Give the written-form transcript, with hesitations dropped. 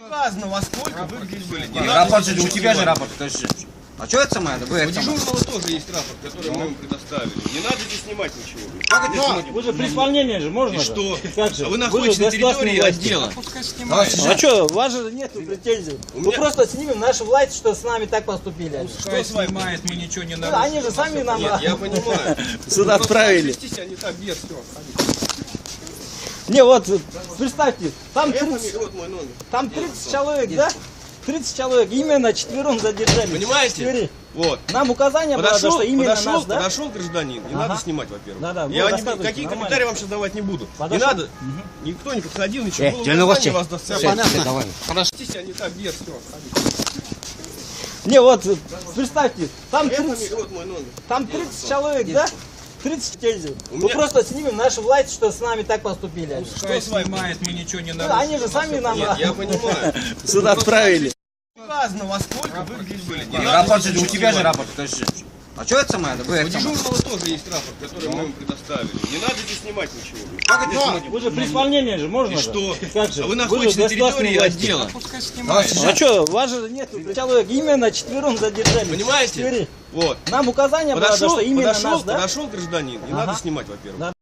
Указано, во сколько вы здесь были. Рапорт же, у тебя же рапорт. То есть, а что это самое? У дежурного тоже есть рапорт, который мы ему предоставили. Не надо здесь снимать ничего. Как это снимать? Вы же при исполнении же можно. И же? что? Как же? А вы находитесь на территории отдела. А что, у вас же нет претензий. Мы просто снимем нашу власть, что с нами так поступили. Что снимает, мы ничего не Ну, нарушим. они же сами нам Нет, я понимаю. сюда отправили. Вестись они так дерзко. Не, вот, представьте, там Моя 30, фамилия, вот мой номер. там 30 человек, да? 30 человек, именно четвером задержали. Понимаете? Четверых. Вот. Нам указание было, Подошел, что именно нас, да? подошел гражданин, не надо снимать, во-первых. Да-да, Я вот не- достаточно, какие нормально. комментарии вам сейчас давать не буду. Подошел. Не надо, никто не подходил, ничего. Было теленовости. указание, вас доставили. Понятно. Давай. Вестись они так дерзко. Не, вот, представьте, там Моя 30, фамилия, вот мой номер. там 30 человек, да? 30 претензий. Мы меня- просто снимем нашу власть, что с нами так поступили. Что снимает, мы ничего не Ну, нарушим. они же сами нам Нет, я понимаю. сюда отправили. Указано, во сколько вы здесь были. Не надо Рапорт же, ничего у тебя же снимать. рапорт. То есть, а что это самое? У дежурного тоже есть рапорт, который мы ему предоставили. Не надо здесь снимать ничего. Как это снимать? Вы же при исполнении же можно. И же? что? Как же? А вы находитесь же на государственной территории власти. отдела. А что, у вас же нет человек, именно четвером задержали. Понимаете? Четверых. Вот. Ну, Нам указание было, Подошел, что именно нас, да? подошел гражданин, не надо снимать, во-первых. Да.